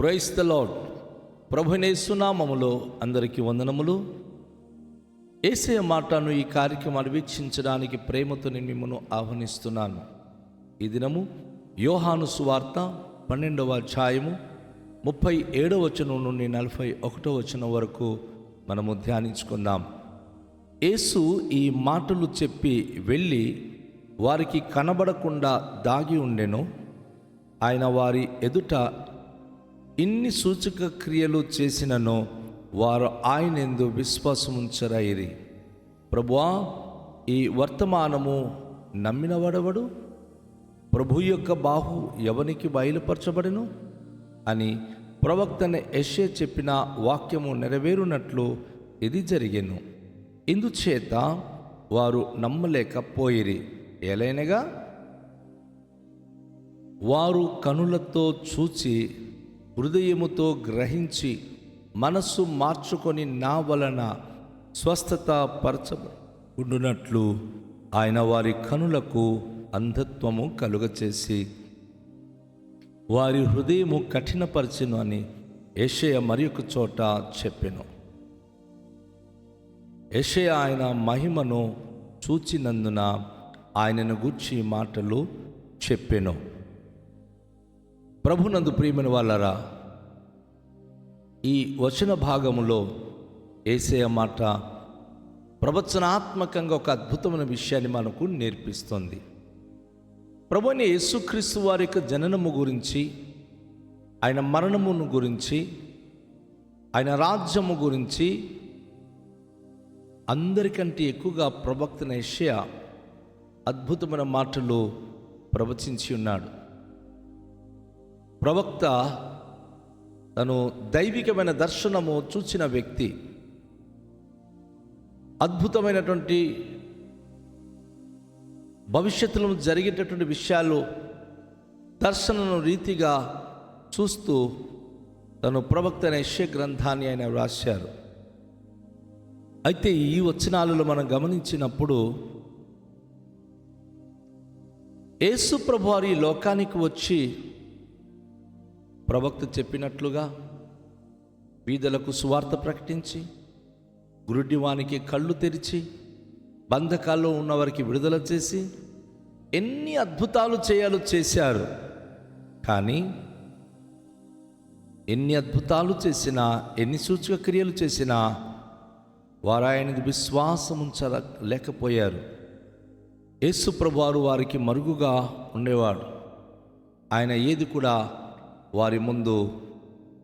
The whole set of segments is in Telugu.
Praise the lord. ప్రభువైన యేసు నామములో అందరికీ వందనములు. యేసయ్య మాటను ఈ కార్యక్రమాన్ని వీక్షించడానికి ప్రేమతో నేను మిమ్మల్ని ఆహ్వానిస్తున్నాను. ఈ దినము యోహాను సువార్త 12వ అధ్యాయము 37వ వచనం నుండి 41వ వచనం వరకు మనము ధ్యానించుకుందాం. యేసు ఈ మాటలు చెప్పి వెళ్ళి వారికి కనబడకుండా దాగి ఉండెను. ఆయన వారి ఎదుట ఇన్ని సూచక క్రియలు చేసినను వారు ఆయనందు విశ్వాసముంచరైరి. ప్రభువా, ఈ వర్తమానము నమ్మినవాడెవడు? ప్రభు యొక్క బాహు ఎవనికి బయలుపరచబడెను అని ప్రవక్తన యెషయా చెప్పిన వాక్యము నెరవేరునట్లు ఇది జరిగెను. ఇందుచేత వారు నమ్మలేకపోయిరి. ఎలైనగా వారు కనులతో చూచి హృదయముతో గ్రహించి మనస్సు మార్చుకొని నా వలన స్వస్థత పరచబడునట్లు ఆయన వారి కనులకు అంధత్వము కలుగచేసి వారి హృదయము కఠినపరచును అని యెషయా మరియొక చోట చెప్పెను. యెషయా ఆయన మహిమను చూచినందున ఆయనను గూర్చి మాటలు చెప్పెను. ప్రభునందు ప్రియమైన వాళ్ళరా, ఈ వచన భాగములో యేసయ్య మాట ప్రవచనాత్మకంగా ఒక అద్భుతమైన విషయాన్ని మనకు నేర్పిస్తుంది. ప్రభువైన యేసుక్రీస్తు వారి యొక్క జననము గురించి, ఆయన మరణమును గురించి, ఆయన రాజ్యము గురించి అందరికంటే ఎక్కువగా ప్రవక్త యెషయా అద్భుతమైన మాటలు ప్రవచించి ఉన్నాడు. ప్రవక్త తను దైవికమైన దర్శనము చూచిన వ్యక్తి. అద్భుతమైనటువంటి భవిష్యత్తులో జరిగేటటువంటి విషయాలు దర్శనను రీతిగా చూస్తూ తను ప్రవక్త యెషయా గ్రంథాన్ని ఆయన వ్రాశారు. అయితే ఈ వచనాలలో మనం గమనించినప్పుడు యేసు ప్రభువారు ఈ లోకానికి వచ్చి ప్రవక్త చెప్పినట్లుగా బీదలకు సువార్త ప్రకటించి, గురుడివానికి కళ్ళు తెరిచి, బంధకాల్లో ఉన్నవారికి విడుదల చేసి ఎన్ని అద్భుతాలు చేశారు. కానీ ఎన్ని అద్భుతాలు చేసినా, ఎన్ని సూచక క్రియలు చేసినా వారు ఆయనది విశ్వాసం ఉంచలేకపోయారు. యేసు ప్రభువారు వారికి మరుగుగా ఉండేవాడు. ఆయన ఏది కూడా వారి ముందు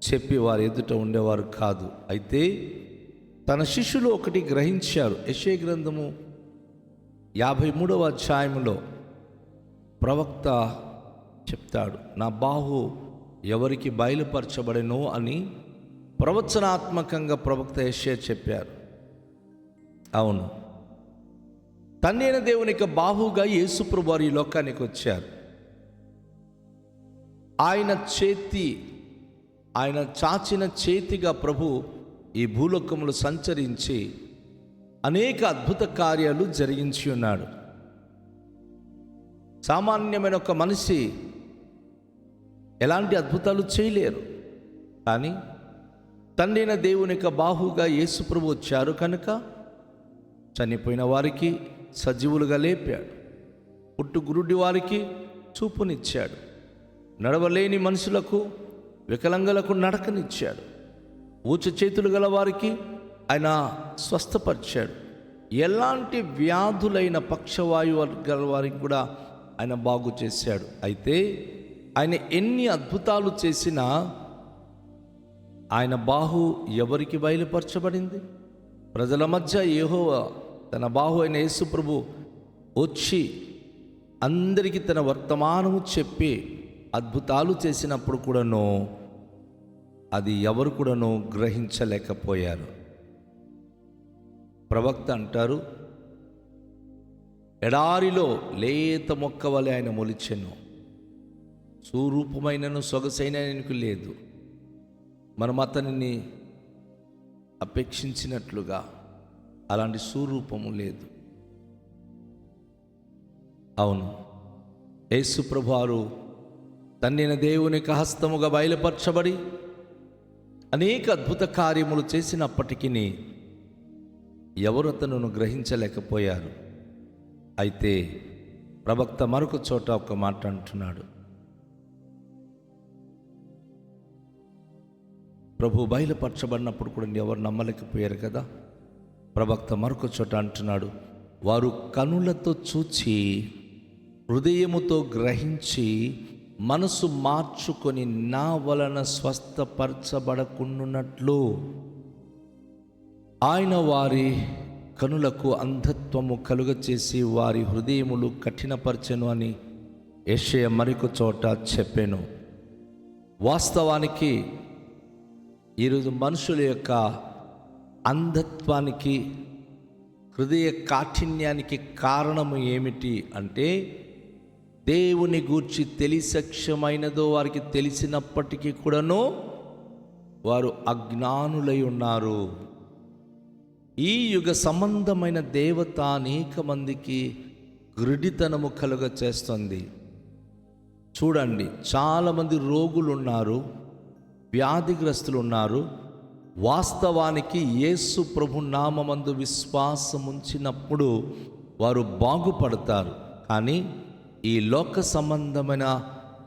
చెప్పి వారి ఎదుట ఉండేవారు కాదు. అయితే తన శిష్యులు ఒకటి గ్రహించారు. యెషయా గ్రంథము 53వ అధ్యాయంలో ప్రవక్త చెప్తాడు, నా బాహు ఎవరికి బయలుపరచబడెనో అని ప్రవచనాత్మకంగా ప్రవక్త యెషయా చెప్పారు. అవును, తండ్రి అయిన దేవుని యొక్క బాహుగా యేసు ప్రభువారు ఈ లోకానికి వచ్చారు. ఆయన చాచిన చేతిగా ప్రభు ఈ భూలోకములు సంచరించి అనేక అద్భుత కార్యాలు జరిగించి ఉన్నాడు. సామాన్యమైన ఒక మనిషి ఎలాంటి అద్భుతాలు చేయలేరు. కానీ తండ్రి అయిన దేవుని యొక్క బాహుగా యేసు ప్రభు వచ్చారు కనుక చనిపోయిన వారికి సజీవులుగా లేపాడు. పుట్టుగురుడి వారికి చూపునిచ్చాడు. నడవలేని మనుషులకు, వికలాంగులకు నడకనిచ్చాడు. ఊచ చేతులు గల వారికి ఆయన స్వస్థపరిచాడు. ఎలాంటి వ్యాధులైన పక్షవాయువు గల వారికి కూడా ఆయన బాగు చేశాడు. అయితే ఆయన ఎన్ని అద్భుతాలు చేసినా ఆయన బాహు ఎవరికి బయలుపరచబడింది? ప్రజల మధ్య యెహోవా తన బాహు అయిన యేసు ప్రభు వచ్చి అందరికీ తన వర్తమానము చెప్పి అద్భుతాలు చేసినప్పుడు కూడాను అది ఎవరు కూడాను గ్రహించలేకపోయారు. ప్రవక్త అంటారు, ఎడారిలో లేత మొక్క వలె ఆయన మొలిచెను, సురూపమైనను సొగసైనకు లేదు. మనం అతనిని అపేక్షించినట్లుగా అలాంటి సురూపము లేదు. అవును, యేసు ప్రభువారు తండ్రి అయిన దేవునికి హస్తముగా బయలుపరచబడి అనేక అద్భుత కార్యములు చేసినప్పటికీ ఎవరు అతనును గ్రహించలేకపోయారు. అయితే ప్రవక్త మరొక చోట ఒక మాట అంటున్నాడు. ప్రభు బయలుపరచబడినప్పుడు కూడా ఎవరు నమ్మలేకపోయారు కదా. ప్రవక్త మరొక చోట అంటున్నాడు, వారు కనులతో చూచి హృదయముతో గ్రహించి మనసు మార్చుకొని నా వలన స్వస్థపరచబడకున్నట్లు ఆయన వారి కనులకు అంధత్వము కలుగచేసి వారి హృదయములు కఠినపరచెను అని యెషయా మరొక చోట చెప్పాను. వాస్తవానికి ఈరోజు మనుషుల యొక్క అంధత్వానికి, హృదయ కాఠిన్యానికి కారణము ఏమిటి అంటే, దేవుని గూర్చి తెలిసక్షమైనదో వారికి తెలిసినప్పటికీ కూడాను వారు అజ్ఞానులై ఉన్నారు. ఈ యుగ సంబంధమైన దేవత అనేక మందికి గురుడితనము కలుగ చేస్తుంది. చూడండి, చాలామంది రోగులు ఉన్నారు, వ్యాధిగ్రస్తులు ఉన్నారు. వాస్తవానికి యేసు ప్రభు నామమందు విశ్వాసం ఉంచినప్పుడు వారు బాగుపడతారు. కానీ ఈ లోక సంబంధమైన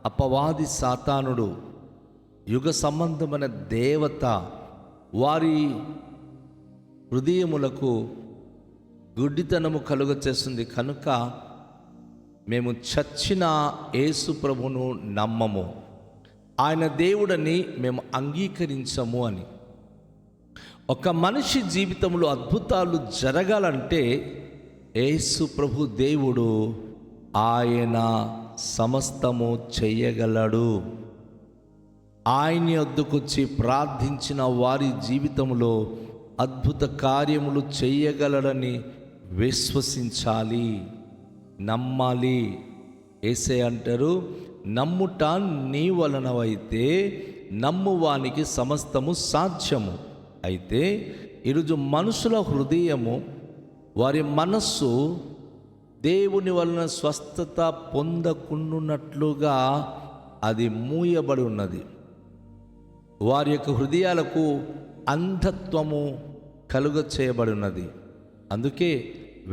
అపవాది సాతానుడు, యుగ సంబంధమైన దేవత వారి హృదయములకు గుడ్డితనము కలుగ చేస్తుంది. కనుక మేము చచ్చిన యేసు ప్రభును నమ్మము, ఆయన దేవుడని మేము అంగీకరించము అని. ఒక మనిషి జీవితంలో అద్భుతాలు జరగాలంటే యేసు ప్రభు దేవుడు, ఆయన సమస్తము చెయ్యగలడు. ఆయన వద్దకొచ్చి ప్రార్థించిన వారి జీవితంలో అద్భుత కార్యములు చెయ్యగలడని విశ్వసించాలి, నమ్మాలి. యేసయ్య అంటారు, నమ్ముట నీ వలనవైతే నమ్మువానికి సమస్తము సాధ్యము. అయితే ఈరోజు మనుషుల హృదయము, వారి మనస్సు దేవుని వలన స్వస్థత పొందకుండునట్లుగా అది మూయబడి ఉన్నది. వారి యొక్క హృదయాలకు అంధత్వము కలుగ చేయబడి ఉన్నది. అందుకే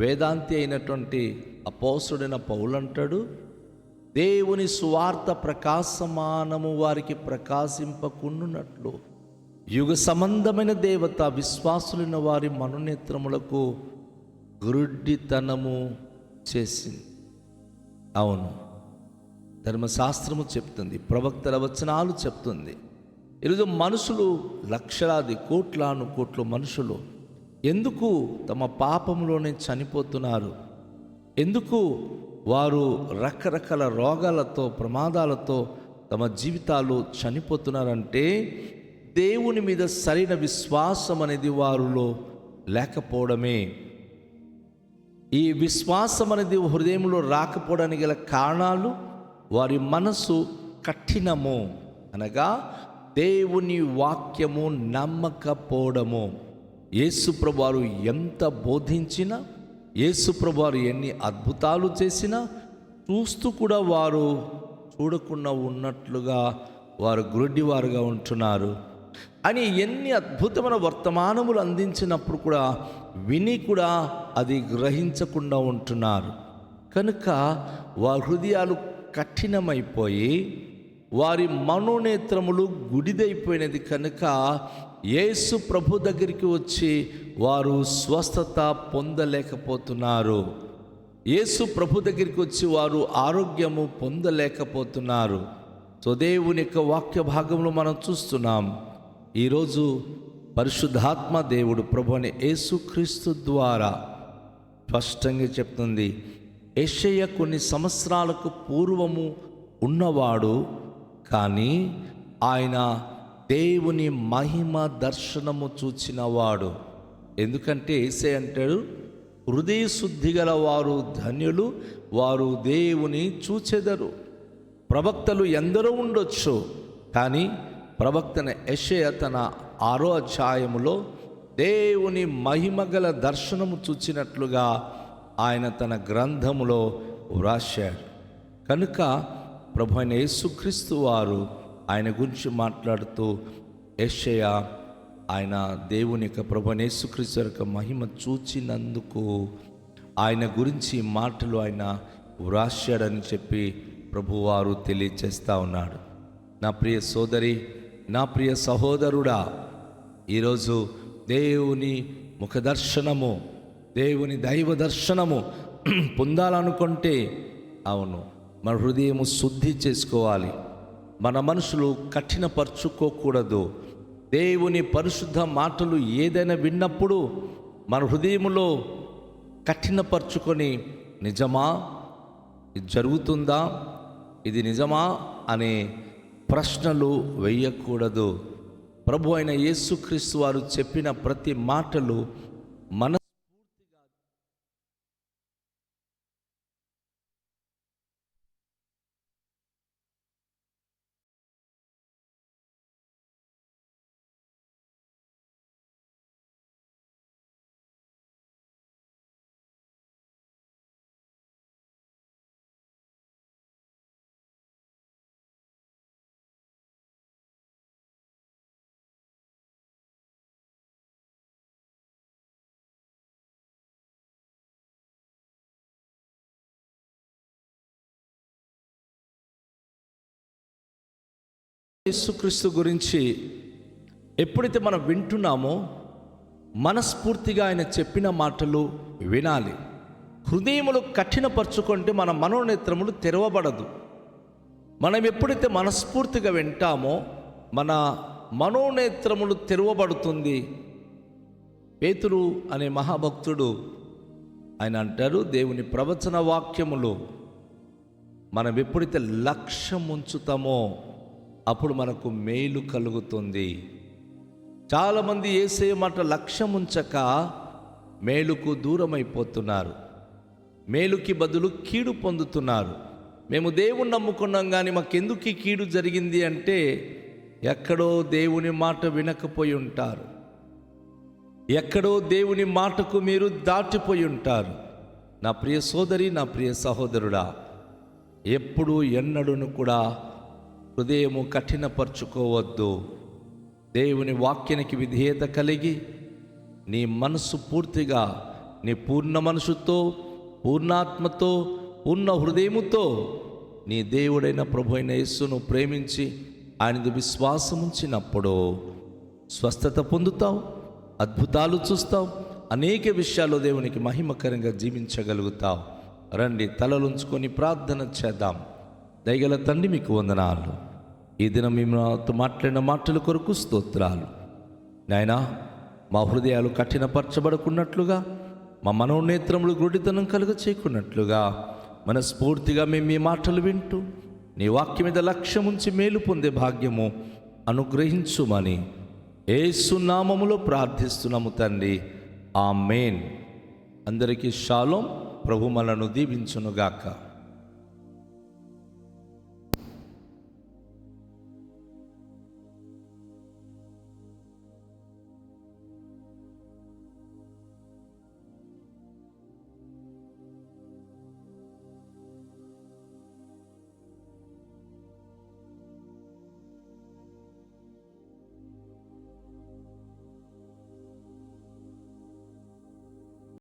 వేదాంతి అయినటువంటి అపోస్తుడైన పౌలు అంటాడు, దేవుని సువార్త ప్రకాశమానము వారికి ప్రకాశింపకుండునట్లు యుగ సంబంధమైన దేవత విశ్వాసులైన వారి మనోనేత్రములకు గురుడితనము చేసింది. అవును, ధర్మశాస్త్రము చెప్తుంది, ప్రవక్తల వచనాలు చెప్తుంది. ఈరోజు మనుషులు లక్షలాది కోట్లాను కోట్ల మనుషులు ఎందుకు తమ పాపంలోనే చనిపోతున్నారు? ఎందుకు వారు రకరకాల రోగాలతో, ప్రమాదాలతో తమ జీవితాలు చనిపోతున్నారంటే, దేవుని మీద సరైన విశ్వాసం అనేది వారిలో లేకపోవడమే. ఈ విశ్వాసం అనేది హృదయంలో రాకపోవడానికి గల కారణాలు, వారి మనసు కఠినము, అనగా దేవుని వాక్యము నమ్మకపోవడము. యేసుప్రభు వారు ఎంత బోధించినా, యేసుప్రభు వారు ఎన్ని అద్భుతాలు చేసినా చూస్తూ కూడా వారు చూడకుండా ఉన్నట్లుగా వారు గుడ్డివారుగా ఉంటున్నారు అని ఎన్ని అద్భుతమైన వర్తమానములు అందించినప్పుడు కూడా విని కూడా అది గ్రహించకుండా ఉంటున్నారు. కనుక వారి హృదయాలు కఠినమైపోయి వారి మనోనేత్రములు గుడిదైపోయినది. కనుక యేసు ప్రభు దగ్గరికి వచ్చి వారు స్వస్థత పొందలేకపోతున్నారు. యేసు ప్రభు దగ్గరికి వచ్చి వారు ఆరోగ్యము పొందలేకపోతున్నారు. సో దేవుని యొక్క వాక్య భాగంలో మనం చూస్తున్నాం. ఈరోజు పరిశుద్ధాత్మ దేవుడు ప్రభు అని యేసుక్రీస్తు ద్వారా స్పష్టంగా చెప్తుంది. యెషయా కొన్ని సంవత్సరాలకు పూర్వము ఉన్నవాడు, కానీ ఆయన దేవుని మహిమ దర్శనము చూచినవాడు. ఎందుకంటే యేసయ్య అంటాడు, హృదయ శుద్ధి గల వారు ధన్యులు, వారు దేవుని చూచెదరు. ప్రవక్తలు ఎందరో ఉండొచ్చు, కానీ ప్రవక్తన యెషయా తన 6వ అధ్యాయములో దేవుని మహిమగల దర్శనము చూచినట్లుగా ఆయన తన గ్రంథములో వ్రాశాడు. కనుక ప్రభు అయిన యేసుక్రీస్తు వారు ఆయన గురించి మాట్లాడుతూ, యెషయా ఆయన దేవుని యొక్క ప్రభువైన యేసుక్రీస్తు యొక్క మహిమ చూచినందుకు ఆయన గురించి మాటలు ఆయన వ్రాశాడని చెప్పి ప్రభువారు తెలియచేస్తూ ఉన్నాడు. నా ప్రియ సోదరి, నా ప్రియ సహోదరుడా, ఈరోజు దేవుని ముఖదర్శనము, దేవుని దైవ దర్శనము పొందాలనుకుంటే అవును, మన హృదయము శుద్ధి చేసుకోవాలి. మన మనసులు కఠినపరుచుకోకూడదు. దేవుని పరిశుద్ధ మాటలు ఏదైనా విన్నప్పుడు మన హృదయములో కఠినపరుచుకొని, నిజమా, ఇది జరుగుతుందా, ఇది నిజమా అనే ప్రశ్నలు వేయకూడదు. ప్రభు అయిన యేసుక్రీస్తు వారు చెప్పిన ప్రతి మాటలు మన యేసుక్రీస్తు గురించి ఎప్పుడైతే మనం వింటున్నామో మనస్ఫూర్తిగా ఆయన చెప్పిన మాటలు వినాలి. హృదయములు కఠినపరుచుకుంటే మన మనోనేత్రములు తెరవబడదు. మనం ఎప్పుడైతే మనస్ఫూర్తిగా వింటామో మన మనోనేత్రములు తెరవబడుతుంది. పేతురు అనే మహాభక్తుడు ఆయన అంటారు, దేవుని ప్రవచన వాక్యములు మనం ఎప్పుడైతే లక్ష్యం ఉంచుతామో అప్పుడు మనకు మేలు కలుగుతుంది. చాలామంది యేసయ్య మాట లక్ష్యం ఉంచక మేలుకు దూరమైపోతున్నారు. మేలుకి బదులు కీడు పొందుతున్నారు. మేము దేవుని నమ్ముకున్నాం కానీ మాకెందుకు ఈ కీడు జరిగింది అంటే ఎక్కడో దేవుని మాట వినకపోయి ఉంటారు. ఎక్కడో దేవుని మాటకు మీరు దాటిపోయి ఉంటారు. నా ప్రియ సోదరి, నా ప్రియ సహోదరుడా, ఎప్పుడు ఎన్నడూను కూడా హృదయము కఠినపరుచుకోవద్దు. దేవుని వాక్యానికి విధేయత కలిగి నీ మనసు పూర్తిగా, నీ పూర్ణ మనసుతో, పూర్ణాత్మతో, పూర్ణ హృదయముతో నీ దేవుడైన ప్రభు అయిన యేసును ప్రేమించి ఆయనది విశ్వాసం ఉంచినప్పుడు స్వస్థత పొందుతావు, అద్భుతాలు చూస్తావు, అనేక విషయాల్లో దేవునికి మహిమకరంగా జీవించగలుగుతావు. రండి, తలలుంచుకొని ప్రార్థన చేద్దాం. దయగల తండ్రి, మీకు వందనాలు. ఈ దినం మేము నాతో మాట్లాడిన మాటల కొరకు స్తోత్రాలు. నాయనా, మా హృదయాలు కఠినపరచబడుకున్నట్లుగా, మా మనోనేత్రములు గుడితనం కలుగ చేయకున్నట్లుగా మనస్ఫూర్తిగా మేము మీ మాటలు వింటూ నీ వాక్యం మీద లక్ష్యం ఉంచి మేలు పొందే భాగ్యము అనుగ్రహించుమని యేసు నామములో ప్రార్థిస్తున్నాము తండ్రి. ఆమేన్. అందరికీ షాలోం. ప్రభు మనను దీవించునుగాక.